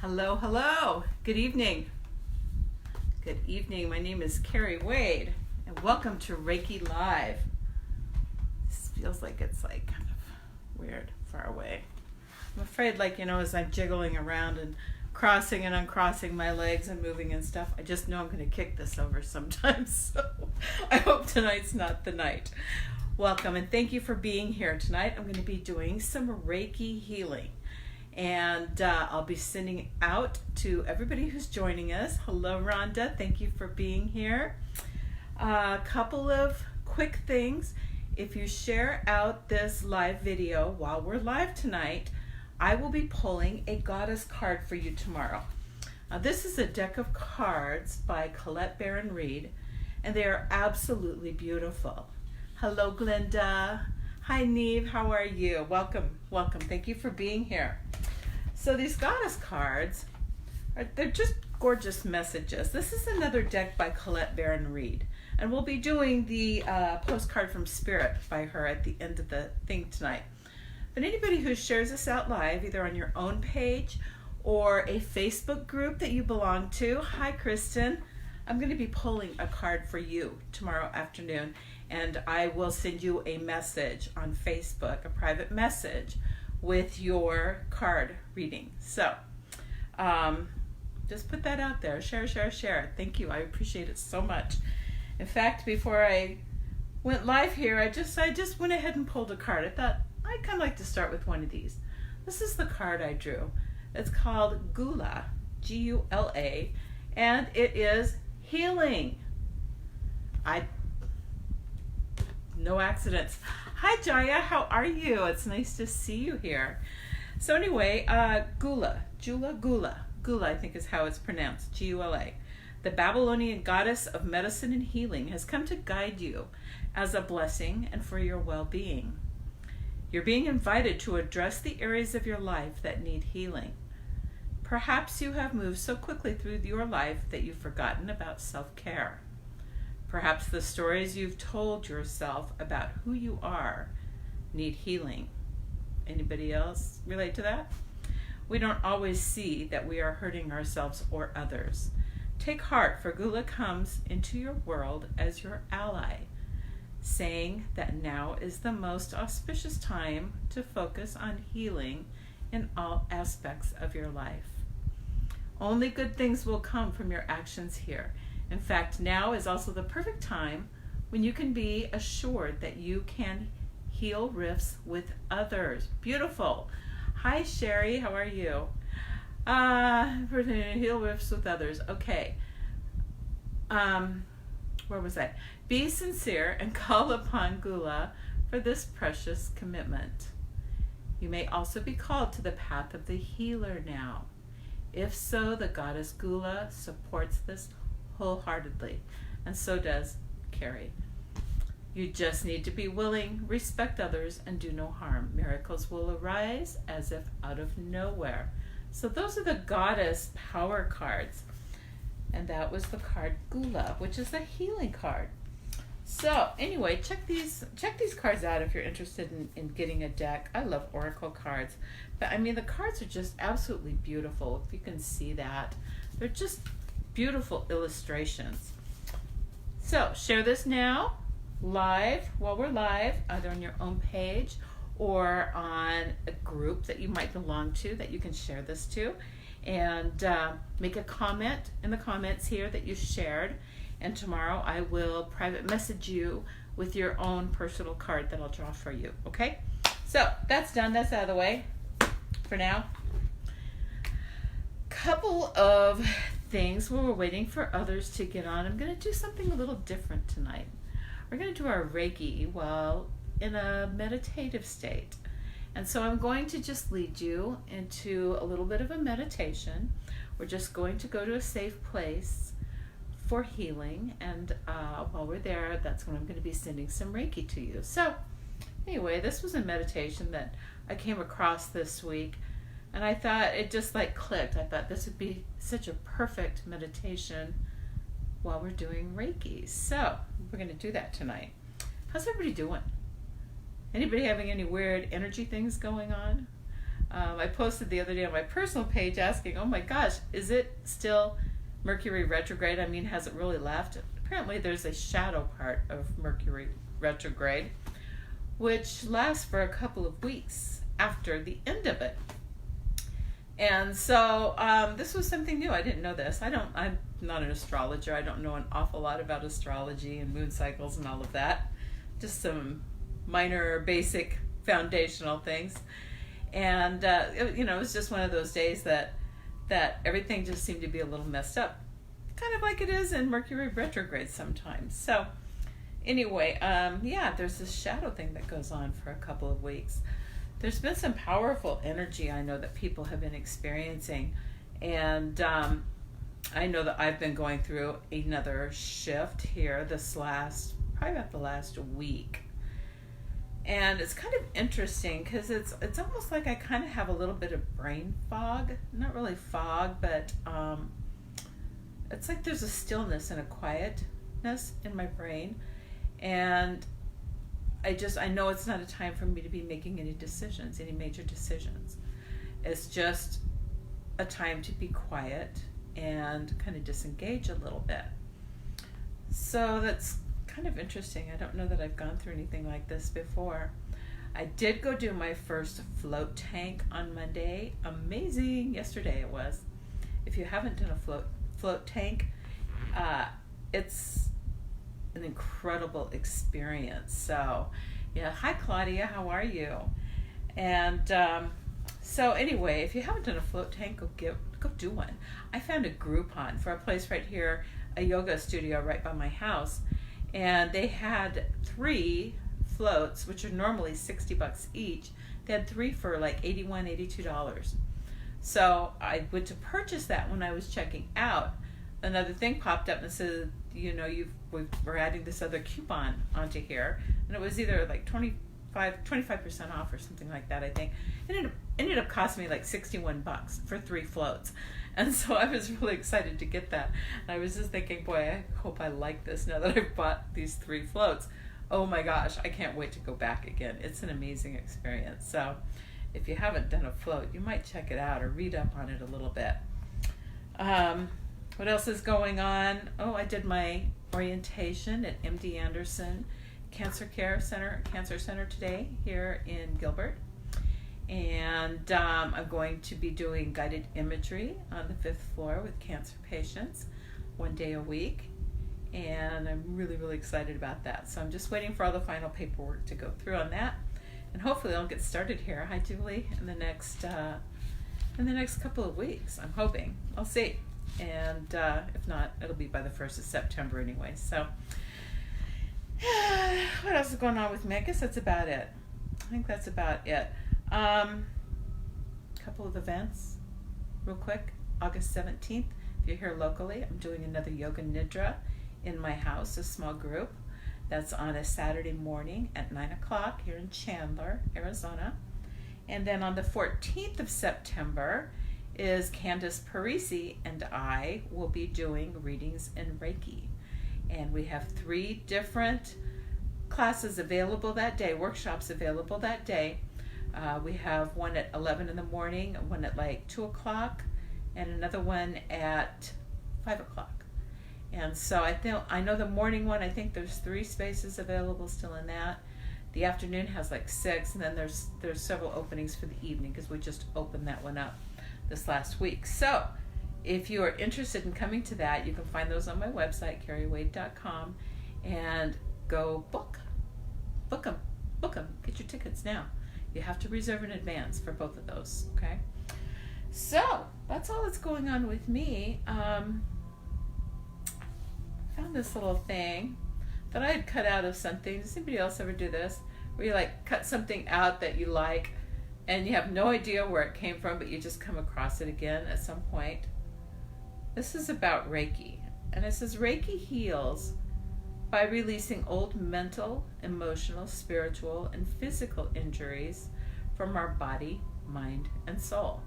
Hello, hello. Good evening. Good evening. My name is Kerri Wade, and welcome to Reiki Live. This feels like it's kind of weird, far away. I'm afraid, as I'm jiggling around and crossing and uncrossing my legs and moving and stuff, I just know I'm going to kick this over sometimes. So I hope tonight's not the night. Welcome, and thank you for being here tonight. I'm going to be doing some Reiki healing. And I'll be sending out to everybody who's joining us. Hello, Rhonda. Thank you for being here. A couple of quick things. If you share out this live video while we're live tonight, I will be pulling a goddess card for you tomorrow. This is a deck of cards by Colette Baron Reed, and they are absolutely beautiful. Hello, Glenda. Hi, Neve. How are you? Welcome. Welcome. Thank you for being here. So these goddess cards, they're just gorgeous messages. This is another deck by Colette Baron Reed. And we'll be doing the postcard from Spirit by her at the end of the thing tonight. But anybody who shares this out live, either on your own page or a Facebook group that you belong to, hi, Kristen. I'm going to be pulling a card for you tomorrow afternoon. And I will send you a message on Facebook, a private message, with your card reading. So just put that out there. Share. Thank you. I appreciate it so much. In fact, before I went live here, I just went ahead and pulled a card. I thought I'd kind of like to start with one of these. This is the card I drew. It's called Gula, G-U-L-A, and it is healing. No accidents. Hi, Jaya. How are you? It's nice to see you here. So anyway, Gula, I think is how it's pronounced, G-U-L-A. The Babylonian goddess of medicine and healing has come to guide you as a blessing and for your well-being. You're being invited to address the areas of your life that need healing. Perhaps you have moved so quickly through your life that you've forgotten about self-care. Perhaps the stories you've told yourself about who you are need healing. Anybody else relate to that? We don't always see that we are hurting ourselves or others. Take heart, for Gula comes into your world as your ally, saying that now is the most auspicious time to focus on healing in all aspects of your life. Only good things will come from your actions here. In fact, now is also the perfect time when you can be assured that you can heal rifts with others. Beautiful. Hi, Sherry. How are you? Heal rifts with others. Okay. Where was I? Be sincere and call upon Gula for this precious commitment. You may also be called to the path of the healer now. If so, the goddess Gula supports this wholeheartedly, and so does Kerri. You just need to be willing, respect others, and do no harm. Miracles will arise as if out of nowhere. So those are the goddess power cards, and that was the card Gula, which is the healing card. So anyway, check these cards out if you're interested in getting a deck. I love oracle cards, but I mean the cards are just absolutely beautiful. If you can see that, they're just beautiful illustrations. So share this now, live, while we're live, either on your own page or on a group that you might belong to that you can share this to. And make a comment in the comments here that you shared. And tomorrow I will private message you with your own personal card that I'll draw for you. Okay? So that's done. That's out of the way for now. Couple of things while we're waiting for others to get on. I'm going to do something a little different tonight. We're going to do our Reiki while in a meditative state. And so I'm going to just lead you into a little bit of a meditation. We're just going to go to a safe place for healing. And while we're there, that's when I'm going to be sending some Reiki to you. So anyway, this was a meditation that I came across this week. And I thought it just clicked. I thought this would be such a perfect meditation while we're doing Reiki. So we're going to do that tonight. How's everybody doing? Anybody having any weird energy things going on? I posted the other day on my personal page asking, oh my gosh, is it still Mercury retrograde? I mean, has it really left? Apparently there's a shadow part of Mercury retrograde, which lasts for a couple of weeks after the end of it. And so this was something new. I didn't know this. I'm not an astrologer. I don't know an awful lot about astrology and moon cycles and all of that. Just some minor, basic, foundational things. And it was just one of those days that everything just seemed to be a little messed up, kind of like it is in Mercury retrograde sometimes. So anyway, there's this shadow thing that goes on for a couple of weeks. There's been some powerful energy I know that people have been experiencing, and I know that I've been going through another shift here probably about the last week. And it's kind of interesting because it's almost like I kind of have a little bit of brain fog. Not really fog, but it's like there's a stillness and a quietness in my brain. And I know it's not a time for me to be making any major decisions. It's just a time to be quiet and kind of disengage a little bit. So that's kind of interesting. I don't know that I've gone through anything like this before. I did go do my first float tank on Monday. Amazing. Yesterday it was. If you haven't done a float tank, it's an incredible experience. So yeah, hi Claudia, how are you? And so anyway, if you haven't done a float tank, go do one. I found a Groupon for a place right here, a yoga studio right by my house, and they had 3 floats, which are normally $60 each. They had 3 for like $81, $82. So I went to purchase that. When I was checking out, another thing popped up and said, we're adding this other coupon onto here, and it was either like 25% off or something like that, I think. It ended up costing me like $61 for 3 floats. And so I was really excited to get that. And I was just thinking, boy, I hope I like this now that I've bought these 3 floats. Oh my gosh, I can't wait to go back again. It's an amazing experience. So if you haven't done a float, you might check it out or read up on it a little bit. What else is going on? Oh, I did my orientation at MD Anderson Cancer Center today here in Gilbert. And I'm going to be doing guided imagery on the 5th floor with cancer patients 1 day a week. And I'm really, really excited about that. So I'm just waiting for all the final paperwork to go through on that. And hopefully I'll get started here. Hi, Julie. In the next couple of weeks, I'm hoping. I'll see. And if not, it'll be by the 1st of September anyway. So what else is going on with me? I guess that's about it. I think that's about it. Couple of events real quick. August 17th, if you're here locally, I'm doing another yoga nidra in my house, a small group. That's on a Saturday morning at 9 o'clock here in Chandler, Arizona. And then on the 14th of September is Candace Parisi and I will be doing readings in Reiki. And we have 3 different classes available that day, workshops available that day. We have one at 11 in the morning, one at like 2 o'clock, and another one at 5 o'clock. And so I know the morning one, I think there's 3 spaces available still in that. The afternoon has like 6, and then there's several openings for the evening because we just opened that one up this last week. So if you are interested in coming to that, you can find those on my website, kerriwade.com, and go book them, get your tickets now. You have to reserve in advance for both of those, okay? So that's all that's going on with me. Found this little thing that I had cut out of something. Does anybody else ever do this? Where you like cut something out that you like and you have no idea where it came from, but you just come across it again at some point. This is about Reiki. And it says Reiki heals by releasing old mental, emotional, spiritual, and physical injuries from our body, mind, and soul.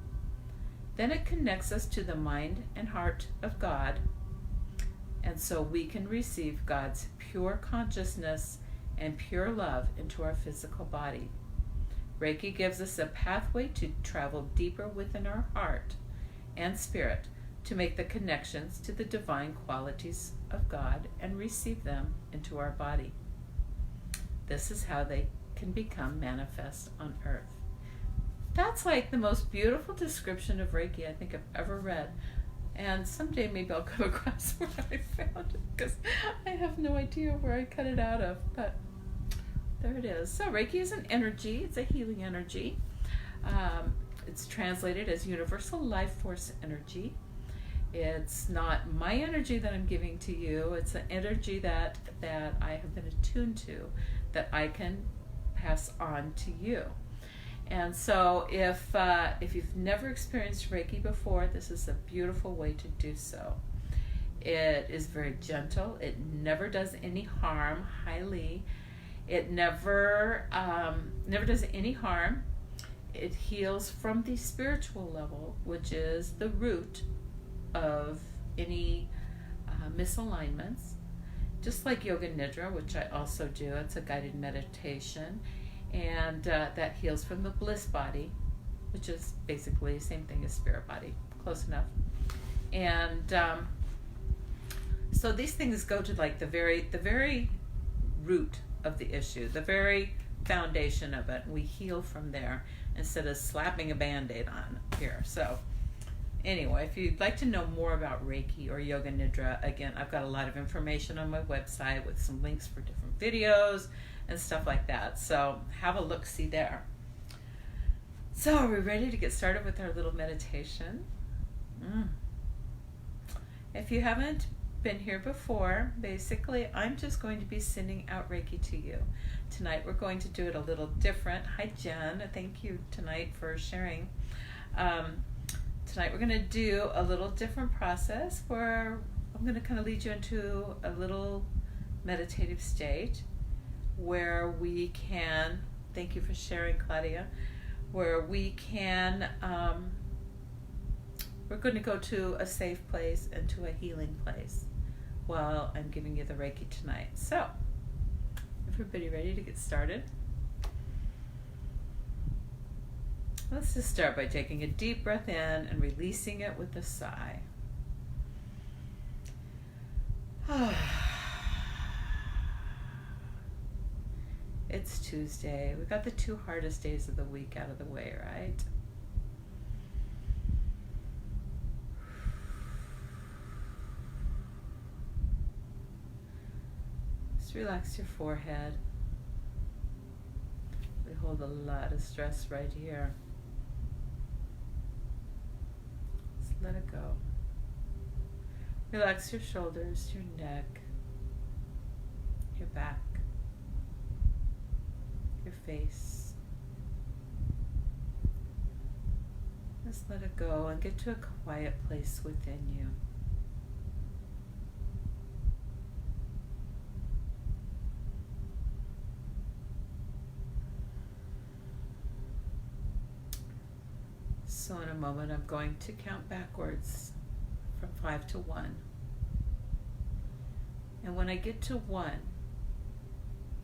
Then it connects us to the mind and heart of God, and so we can receive God's pure consciousness and pure love into our physical body. Reiki gives us a pathway to travel deeper within our heart and spirit to make the connections to the divine qualities of God and receive them into our body. This is how they can become manifest on earth. That's like the most beautiful description of Reiki I think I've ever read. And someday maybe I'll come across where I found it, because I have no idea where I cut it out of. But there it is. So Reiki is an energy. It's a healing energy. It's translated as universal life force energy. It's not my energy that I'm giving to you. It's an energy that I have been attuned to, that I can pass on to you. And so if you've never experienced Reiki before, this is a beautiful way to do so. It is very gentle. It never does any harm, highly. It never does any harm. It heals from the spiritual level, which is the root of any misalignments. Just like Yoga Nidra, which I also do. It's a guided meditation. And that heals from the bliss body, which is basically the same thing as spirit body, close enough. And so these things go to like the very root of the issue, the very foundation of it. We heal from there instead of slapping a Band-Aid on here. So anyway, if you'd like to know more about Reiki or Yoga Nidra, again, I've got a lot of information on my website with some links for different videos and stuff like that. So have a look-see there. So are we ready to get started with our little meditation? If you haven't been here before, basically I'm just going to be sending out Reiki to you. Tonight we're going to do it a little different. Hi Jen, thank you tonight for sharing. Tonight we're going to do a little different process where I'm going to kind of lead you into a little meditative state where we can, thank you for sharing, Claudia, where we can, we're going to go to a safe place and to a healing place while I'm giving you the Reiki tonight. So, everybody ready to get started? Let's just start by taking a deep breath in and releasing it with a sigh. It's Tuesday. We got the 2 hardest days of the week out of the way, right? Just relax your forehead. We hold a lot of stress right here. Just let it go. Relax your shoulders, your neck, your back, your face. Just let it go and get to a quiet place within you. So in a moment I'm going to count backwards from 5 to 1. And when I get to 1,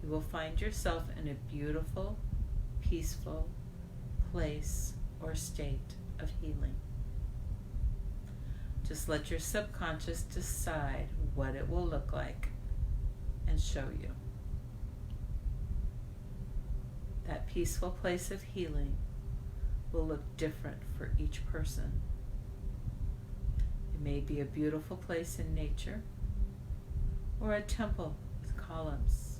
you will find yourself in a beautiful, peaceful place or state of healing. Just let your subconscious decide what it will look like and show you. That peaceful place of healing will look different for each person. It may be a beautiful place in nature, or a temple with columns,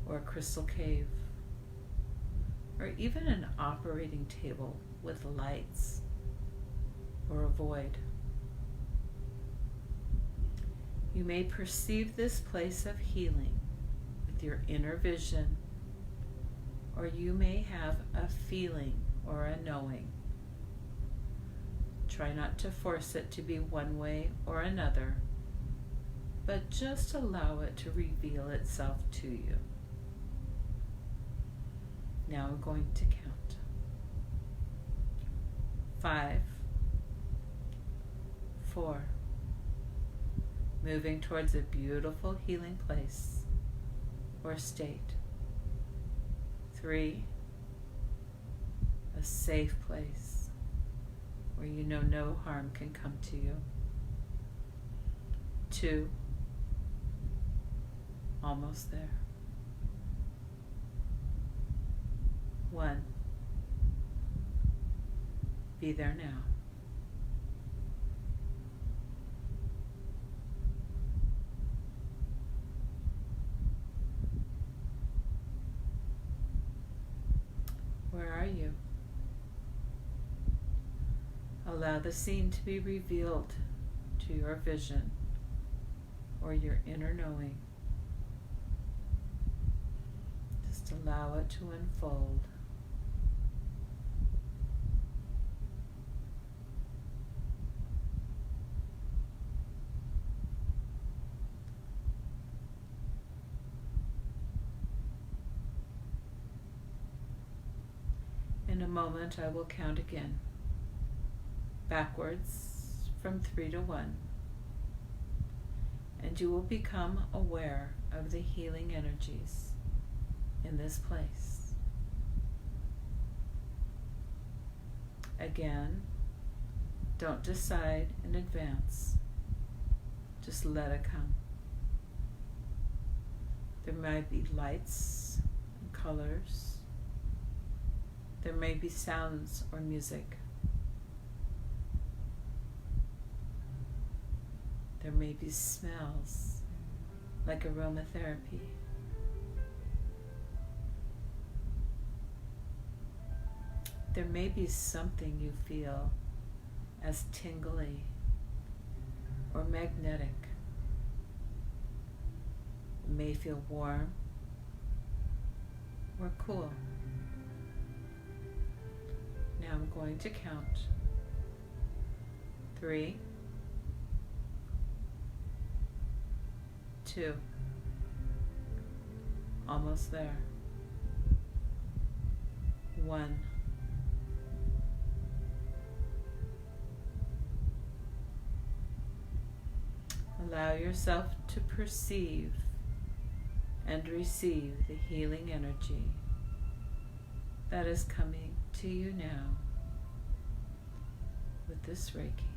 or a crystal cave, or even an operating table with lights, or a void. You may perceive this place of healing with your inner vision, or you may have a feeling or a knowing. Try not to force it to be one way or another, but just allow it to reveal itself to you. Now I'm going to count. 5, 4, moving towards a beautiful healing place or state. 3, a safe place where you know no harm can come to you. 2, almost there. 1, be there now. Where are you? Allow the scene to be revealed to your vision or your inner knowing. Just allow it to unfold. In a moment, I will count again, backwards from 3 to 1, and you will become aware of the healing energies in this place. Again, don't decide in advance, just let it come. There might be lights and colors. There may be sounds or music. There may be smells, like aromatherapy. There may be something you feel as tingly or magnetic. It may feel warm or cool. Now I'm going to count. 3, 2, almost there. 1. Allow yourself to perceive and receive the healing energy that is coming to you now with this Reiki.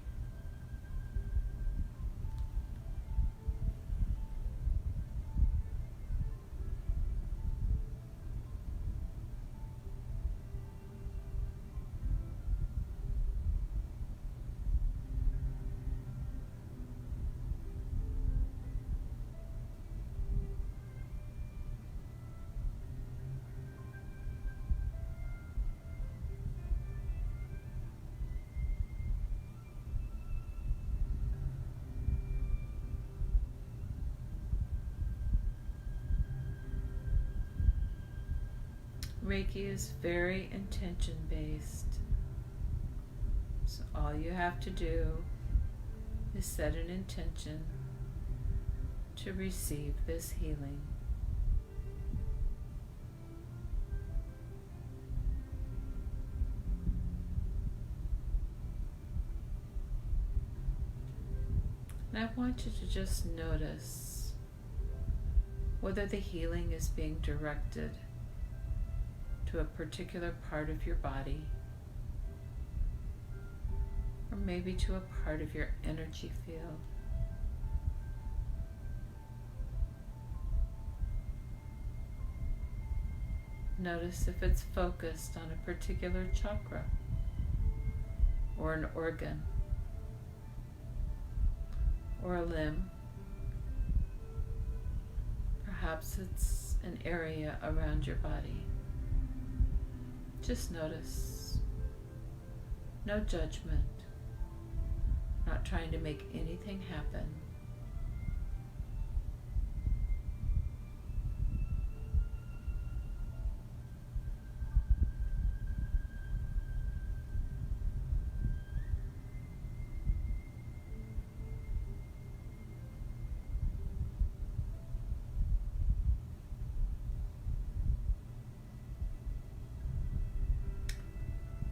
Reiki is very intention-based, so all you have to do is set an intention to receive this healing. And I want you to just notice whether the healing is being directed to a particular part of your body, or maybe to a part of your energy field. Notice if it's focused on a particular chakra or an organ or a limb. Perhaps it's an area around your body. Just notice. No judgment. Not trying to make anything happen.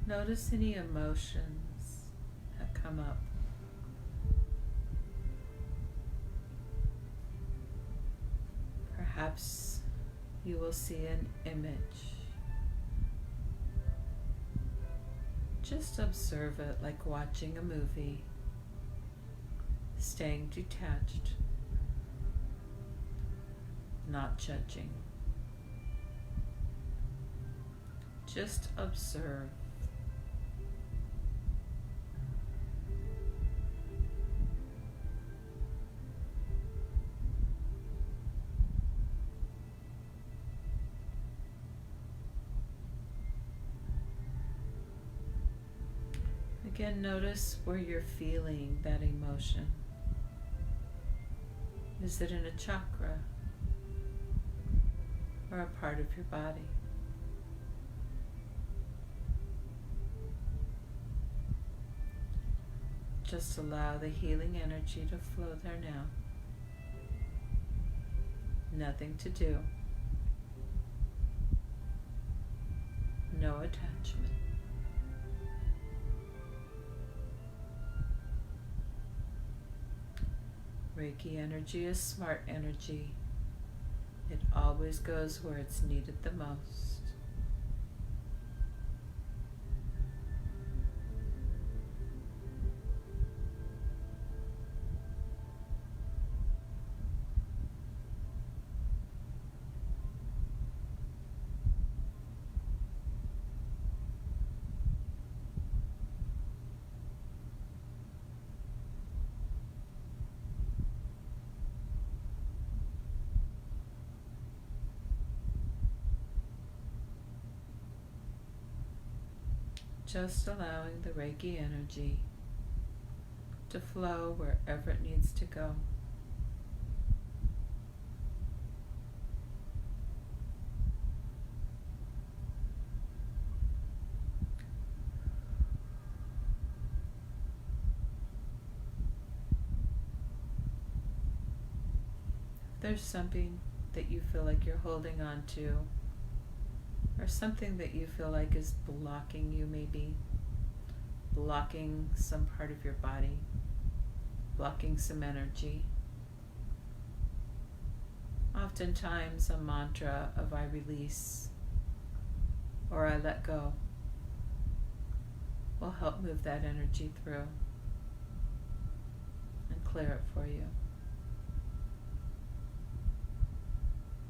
Notice any emotions that come up. Perhaps you will see an image Just observe it like watching a movie, staying detached, not judging. Just observe. Again, notice where you're feeling that emotion. Is it in a chakra or a part of your body? Just allow the healing energy to flow there now. Nothing to do. No attachment. Reiki energy is smart energy. It always goes where it's needed the most. Just allowing the Reiki energy to flow wherever it needs to go. If there's something that you feel like you're holding on to, or something that you feel like is blocking you, maybe blocking some part of your body, blocking some energy. Oftentimes a mantra of I release or I let go will help move that energy through and clear it for you.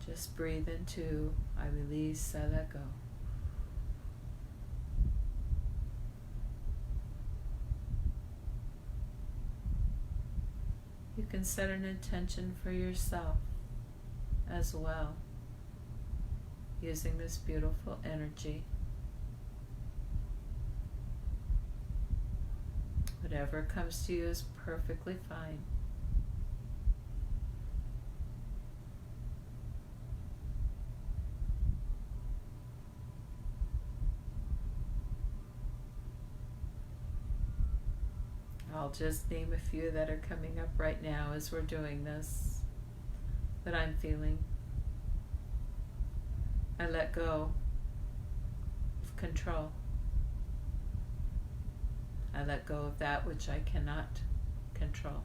Just breathe into I release, I let go. You can set an intention for yourself as well, using this beautiful energy. Whatever comes to you is perfectly fine. I'll just name a few that are coming up right now as we're doing this, that I'm feeling. I let go of control. I let go of that which I cannot control.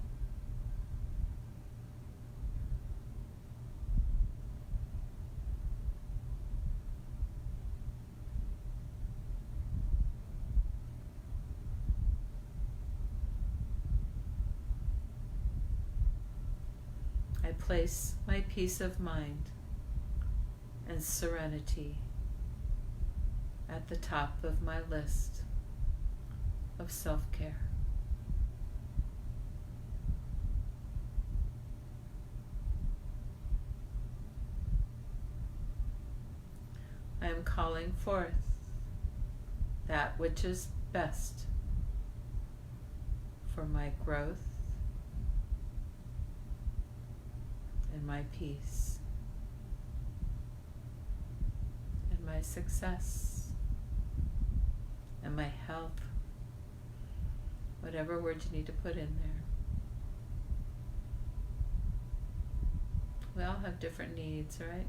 I place my peace of mind and serenity at the top of my list of self-care. I am calling forth that which is best for my growth and my peace and my success and my health, whatever words you need to put in there. We all have different needs, right?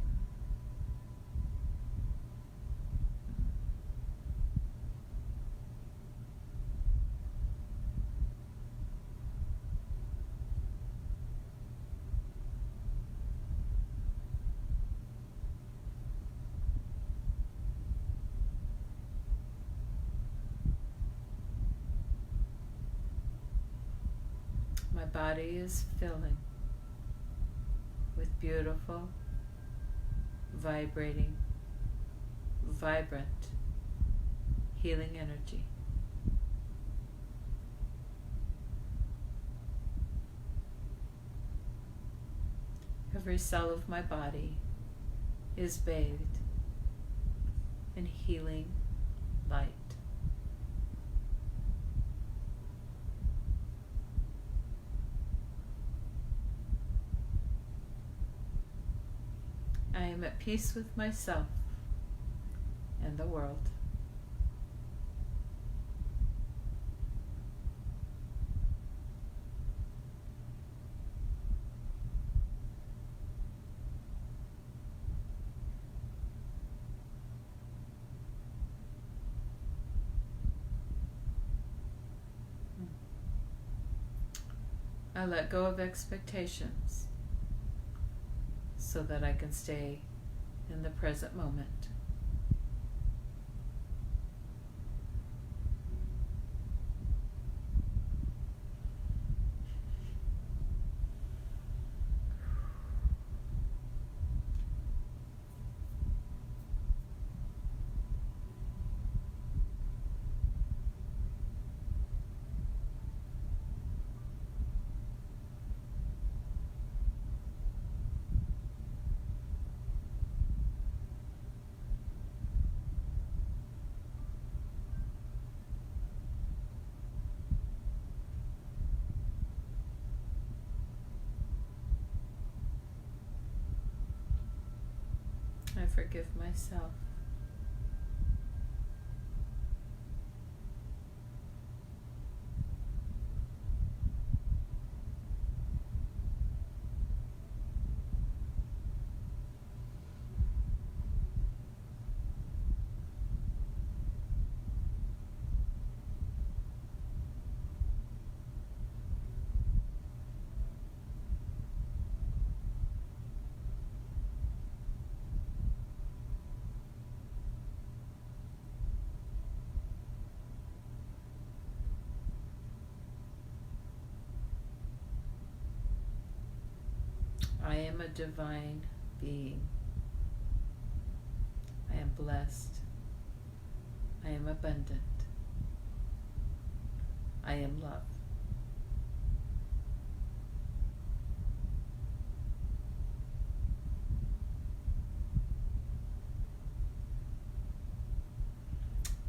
My body is filling with beautiful, vibrating, vibrant, healing energy. Every cell of my body is bathed in healing light. I am at peace with myself and the world. I let go of expectations so that I can stay in the present moment. I forgive myself. I am a divine being. I am blessed. I am abundant. I am love.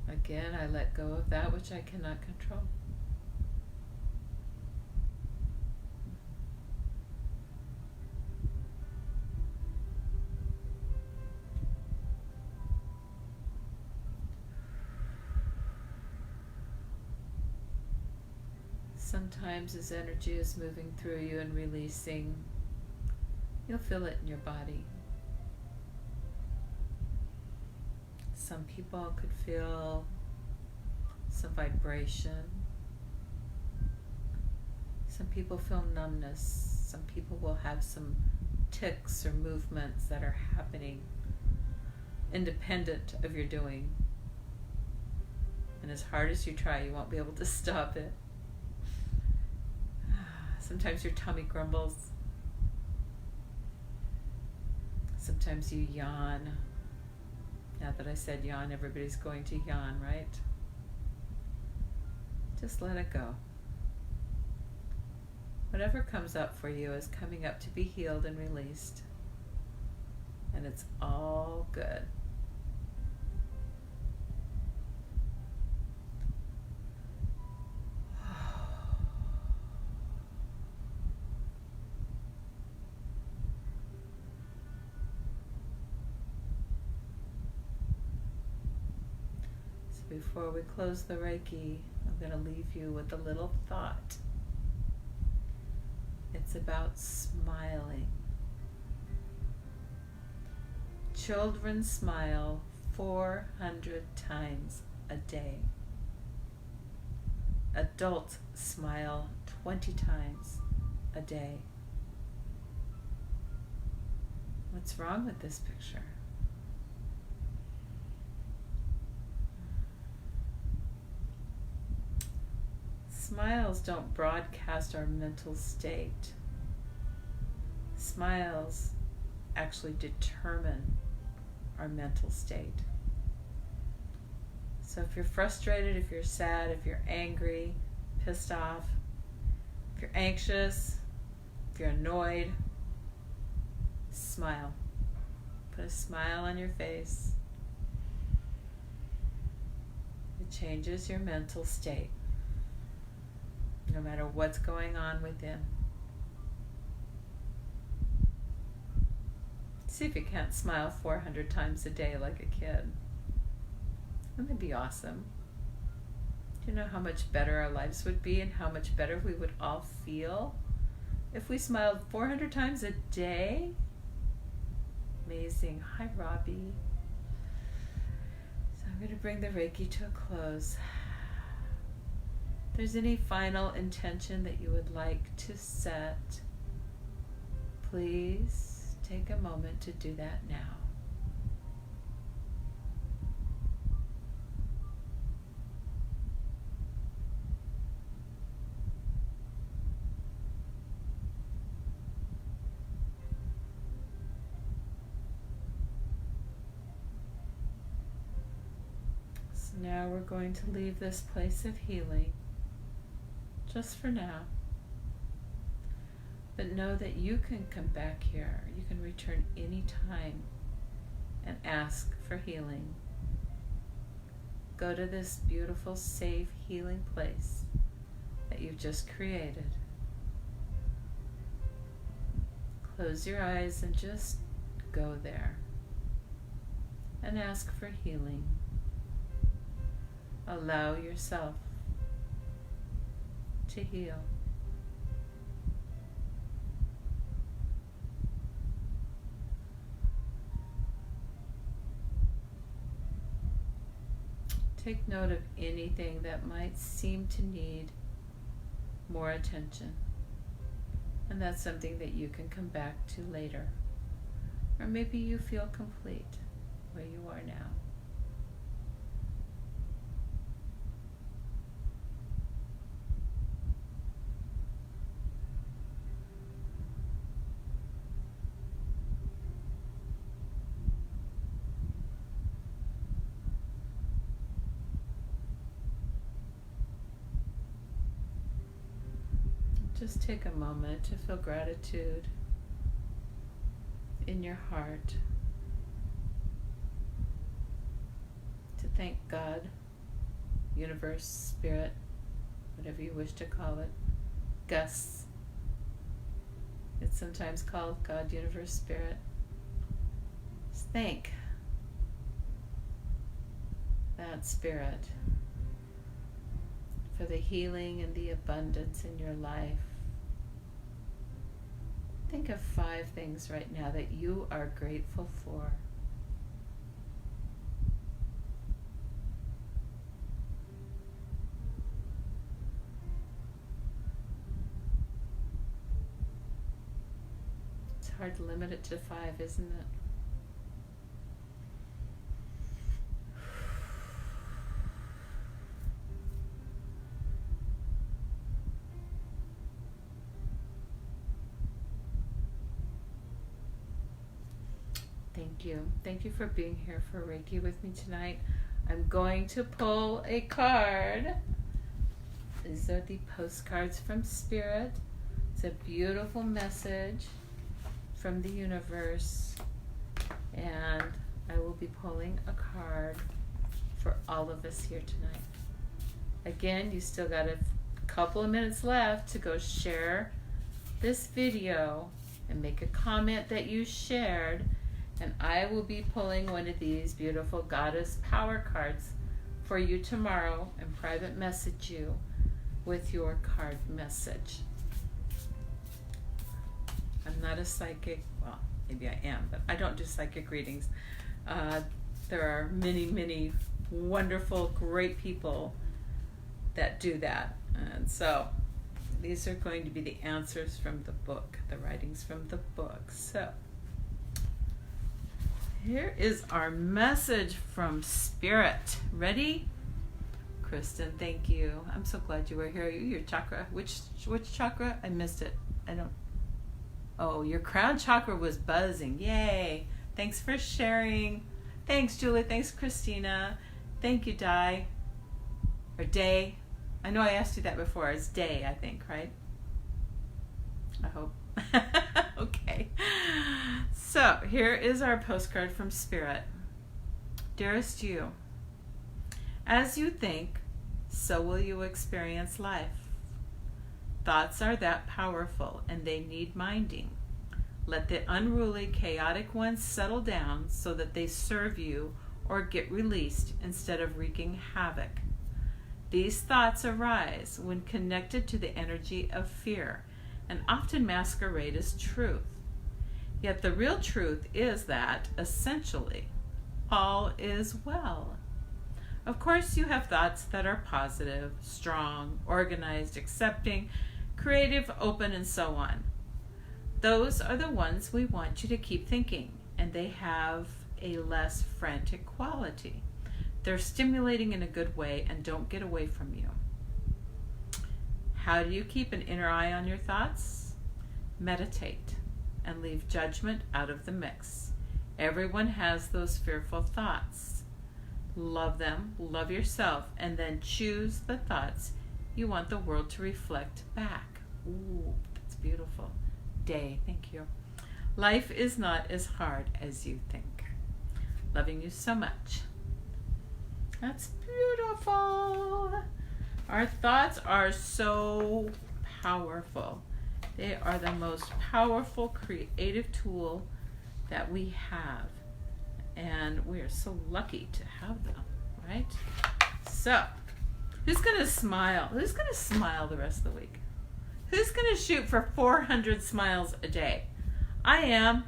Again, I let go of that which I cannot control. Sometimes as energy is moving through you and releasing, you'll feel it in your body. Some people could feel some vibration. Some people feel numbness. Some people will have some tics or movements that are happening independent of your doing. And as hard as you try, you won't be able to stop it. Sometimes your tummy grumbles. Sometimes you yawn. Now that I said yawn, everybody's going to yawn, right? Just let it go. Whatever comes up for you is coming up to be healed and released. And it's all good. Before we close the Reiki, I'm going to leave you with a little thought. It's about smiling. Children smile 400 times a day. Adults smile 20 times a day. What's wrong with this picture? Smiles don't broadcast our mental state. Smiles actually determine our mental state. So if you're frustrated, if you're sad, if you're angry, pissed off, if you're anxious, if you're annoyed, smile. Put a smile on your face. It changes your mental state, no matter what's going on within. See if you can't smile 400 times a day like a kid. Wouldn't that be awesome? Do you know how much better our lives would be and how much better we would all feel if we smiled 400 times a day? Amazing. Hi, Robbie. So I'm going to bring the Reiki to a close. If there's any final intention that you would like to set, please take a moment to do that now. Now we're going to leave this place of healing, just for now. But know that you can come back here. You can return anytime and ask for healing. Go to this beautiful, safe, healing place that you've just created. Close your eyes and just go there and ask for healing. Allow yourself to heal. Take note of anything that might seem to need more attention. And that's something that you can come back to later. Or maybe you feel complete where you are now. Just take a moment to feel gratitude in your heart, to thank God, universe, spirit, whatever you wish to call it, Gus. It's sometimes called God, universe, spirit. Just thank that spirit for the healing and the abundance in your life. Think of 5 things right now that you are grateful for. It's hard to limit it to 5, isn't it? Thank you. Thank you for being here for Reiki with me tonight. I'm going to pull a card. These are the postcards from Spirit. It's a beautiful message from the universe. And I will be pulling a card for all of us here tonight. Again, you still got a couple of minutes left to go share this video and make a comment that you shared. And I will be pulling one of these beautiful Goddess Power cards for you tomorrow and private message you with your card message. I'm not a psychic. Well, maybe I am, but I don't do psychic readings. There are many, many wonderful, great people that do that. And so these are going to be the answers from the book, the writings from the book. So here is our message from Spirit. Ready? Kristen. Thank you. I'm so glad you were here. Your chakra. Which chakra? I missed it. I don't. Oh, your crown chakra was buzzing. Yay. Thanks for sharing. Thanks, Julie. Thanks, Christina. Thank you, Di. Or Day. I know I asked you that before. It's Day, I think, right? I hope. Okay. So, here is our postcard from Spirit. Dearest you, as you think, so will you experience life. Thoughts are that powerful, and they need minding. Let the unruly, chaotic ones settle down so that they serve you or get released instead of wreaking havoc. These thoughts arise when connected to the energy of fear and often masquerade as truth. Yet the real truth is that, essentially, all is well. Of course, you have thoughts that are positive, strong, organized, accepting, creative, open, and so on. Those are the ones we want you to keep thinking, and they have a less frantic quality. They're stimulating in a good way and don't get away from you. How do you keep an inner eye on your thoughts? Meditate and leave judgment out of the mix. Everyone has those fearful thoughts. Love them, love yourself, and then choose the thoughts you want the world to reflect back. Ooh, that's beautiful. Day, thank you. Life is not as hard as you think. Loving you so much. That's beautiful. Our thoughts are so powerful. They are the most powerful creative tool that we have. And we are so lucky to have them, right? So, who's going to smile? Who's going to smile the rest of the week? Who's going to shoot for 400 smiles a day? I am.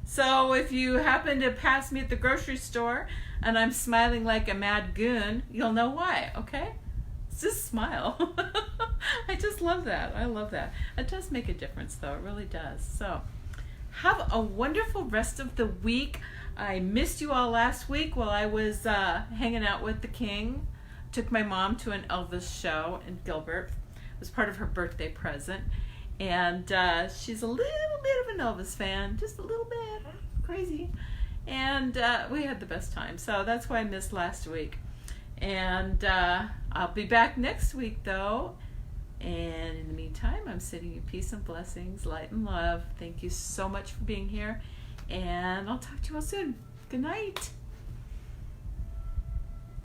So if you happen to pass me at the grocery store and I'm smiling like a mad goon, you'll know why, okay? Just smile. I just love that. I love that. It does make a difference, though. It really does. So have a wonderful rest of the week. I missed you all last week while I was hanging out with the king. Took my mom to an Elvis show in Gilbert. It was part of her birthday present. And she's a little bit of an Elvis fan, just a little bit, crazy. And we had the best time. So that's why I missed last week. And I'll be back next week, though. And in the meantime, I'm sending you peace and blessings, light and love. Thank you so much for being here. And I'll talk to you all soon. Good night.